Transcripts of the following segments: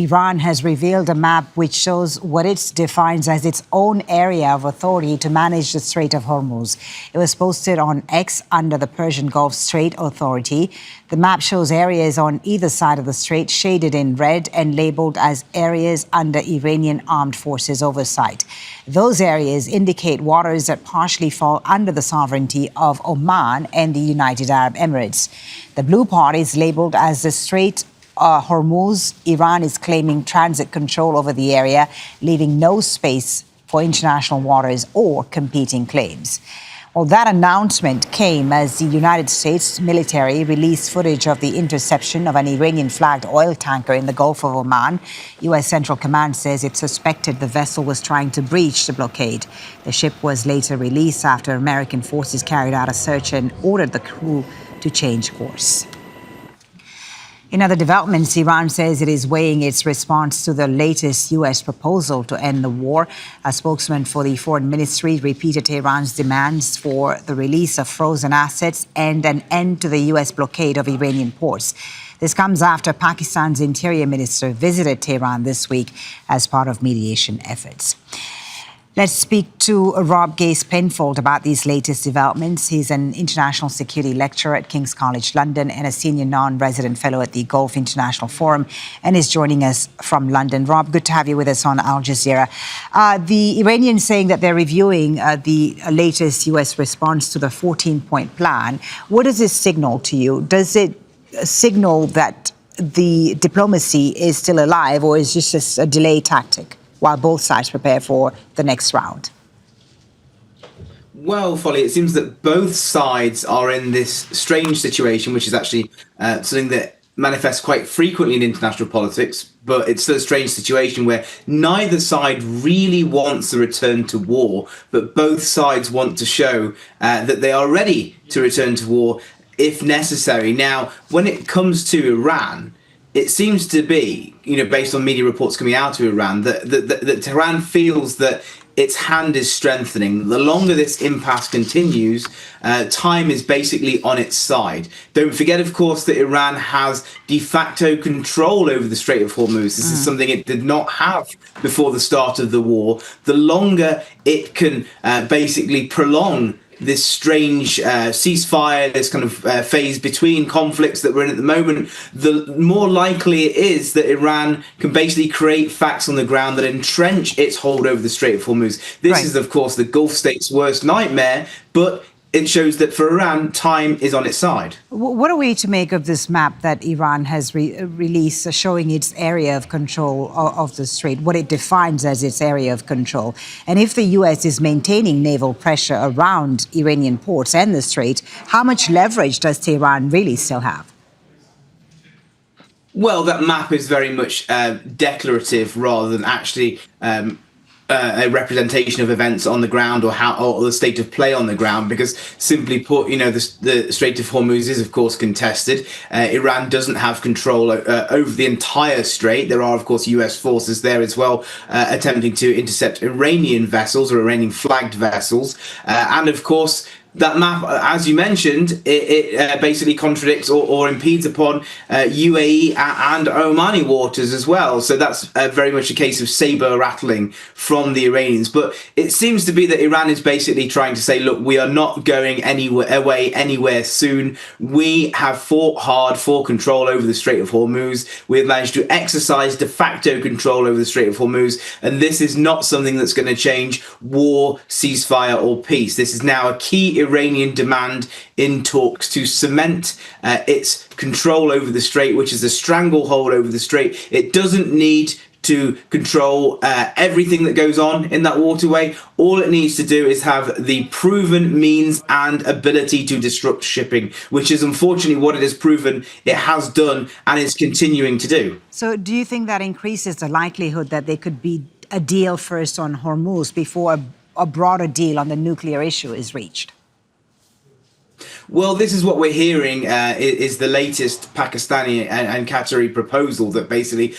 Iran has revealed a map which shows what it defines as its own area of authority to manage the Strait of Hormuz. It was posted on X under the Persian Gulf Strait Authority. The map shows areas on either side of the strait shaded in red and labeled as areas under Iranian armed forces oversight. Those areas indicate waters that partially fall under the sovereignty of Oman and the United Arab Emirates. The blue part is labeled as the Strait Hormuz. Iran is claiming transit control over the area, leaving no space for international waters or competing claims. Well, that announcement came as the United States military released footage of the interception of an Iranian-flagged oil tanker in the Gulf of Oman. U.S. Central Command says it suspected the vessel was trying to breach the blockade. The ship was later released after American forces carried out a search and ordered the crew to change course. In other developments, Iran says it is weighing its response to the latest U.S. proposal to end the war. A spokesman for the foreign ministry repeated Iran's demands for the release of frozen assets and an end to the U.S. blockade of Iranian ports. This comes after Pakistan's interior minister visited Tehran this week as part of mediation efforts. Let's speak to Geist Pinfold about these latest developments. He's an international security lecturer at King's College London and a senior non-resident fellow at the Gulf International Forum, and is joining us from London. Rob, good to have you with us on Al Jazeera. The Iranians saying that they're reviewing the latest U.S. response to the 14-point plan. What does this signal to you? Does it signal that the diplomacy is still alive, or is this just a delay tactic while both sides prepare for the next round? Well, Folly, it seems that both sides are in this strange situation, which is actually something that manifests quite frequently in international politics, but it's still a strange situation where neither side really wants a return to war, but both sides want to show that they are ready to return to war if necessary. Now, when it comes to Iran, it seems to be, based on media reports coming out of Iran, that Tehran feels that its hand is strengthening. The longer this impasse continues, time is basically on its side. Don't forget, of course, that Iran has de facto control over the Strait of Hormuz. This is something it did not have before the start of the war. The longer it can basically prolong this strange ceasefire, this kind of phase between conflicts that we're in at the moment, the more likely it is that Iran can basically create facts on the ground that entrench its hold over the Strait of Hormuz. This is, of course, the Gulf state's worst nightmare, but it shows that for Iran, time is on its side. What are we to make of this map that Iran has released showing its area of control of the strait, what it defines as its area of control? And if the U.S. is maintaining naval pressure around Iranian ports and the strait, how much leverage does Tehran really still have? Well, that map is very much declarative rather than actually a representation of events on the ground or the state of play on the ground, because simply put, the Strait of Hormuz is of course contested. Iran doesn't have control over the entire strait. There are of course US forces there as well, attempting to intercept Iranian vessels or Iranian flagged vessels, and of course that map, as you mentioned, it basically contradicts or impedes upon UAE and Omani waters as well. So that's very much a case of saber rattling from the Iranians. But it seems to be that Iran is basically trying to say, look, we are not going anywhere soon. We have fought hard for control over the Strait of Hormuz. We have managed to exercise de facto control over the Strait of Hormuz. And this is not something that's going to change war, ceasefire or peace. This is now a key Iranian demand in talks to cement its control over the strait, which is a stranglehold over the strait. It doesn't need to control everything that goes on in that waterway. All it needs to do is have the proven means and ability to disrupt shipping, which is unfortunately what it has proven it has done and is continuing to do. So do you think that increases the likelihood that there could be a deal first on Hormuz before a broader deal on the nuclear issue is reached? Well, this is what we're hearing is the latest Pakistani and Qatari proposal, that basically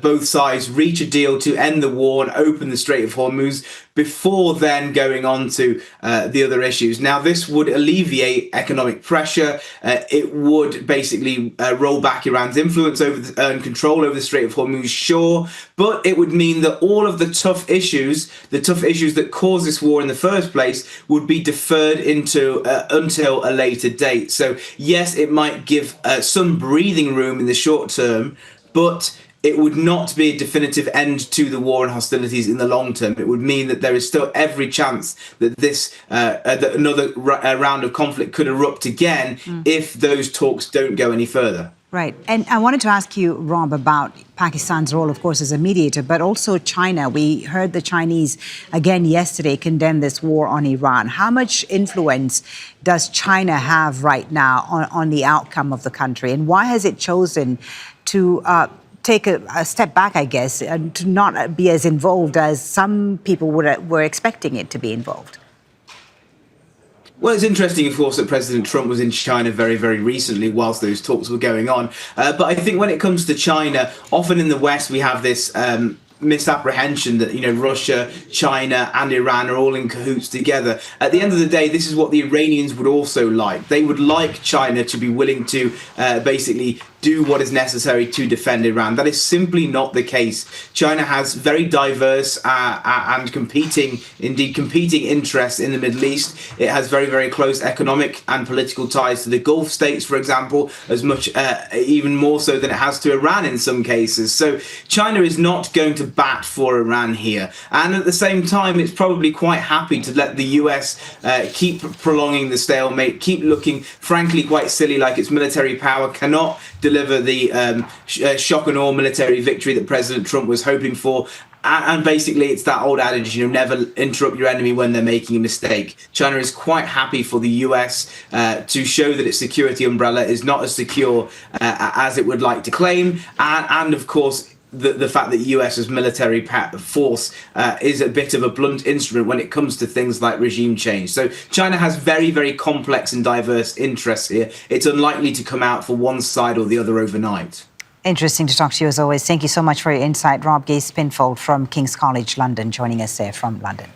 both sides reach a deal to end the war and open the Strait of Hormuz before then going on to the other issues. Now, this would alleviate economic pressure. It would basically roll back Iran's influence over and control over the Strait of Hormuz, sure, but it would mean that all of the tough issues that caused this war in the first place, would be deferred into until a later date. So yes, it might give some breathing room in the short term, but it would not be a definitive end to the war and hostilities in the long term. It would mean that there is still every chance that that another round of conflict could erupt again if those talks don't go any further. Right. And I wanted to ask you, Rob, about Pakistan's role, of course, as a mediator, but also China. We heard the Chinese, again yesterday, condemn this war on Iran. How much influence does China have right now on the outcome of the country? And why has it chosen to take a step back, I guess, and to not be as involved as some people were expecting it to be involved? Well, it's interesting, of course, that President Trump was in China very, very recently whilst those talks were going on. But I think when it comes to China, often in the West, we have this misapprehension that, Russia, China and Iran are all in cahoots together. At the end of the day, this is what the Iranians would also like. They would like China to be willing to basically do what is necessary to defend Iran. That is simply not the case. China has very diverse and competing interests in the Middle East. It has very, very close economic and political ties to the Gulf states, for example, as much, even more so than it has to Iran in some cases. So China is not going to bat for Iran here. And at the same time, it's probably quite happy to let the US keep prolonging the stalemate, keep looking, frankly, quite silly, like its military power cannot deliver the shock and awe military victory that President Trump was hoping for. And basically, it's that old adage, never interrupt your enemy when they're making a mistake. China is quite happy for the US to show that its security umbrella is not as secure as it would like to claim. And of course, the fact that US's military force is a bit of a blunt instrument when it comes to things like regime change. So China has very, very complex and diverse interests here. It's unlikely to come out for one side or the other overnight. Interesting to talk to you as always. Thank you so much for your insight. Rob Geist Pinfold from King's College London, joining us there from London.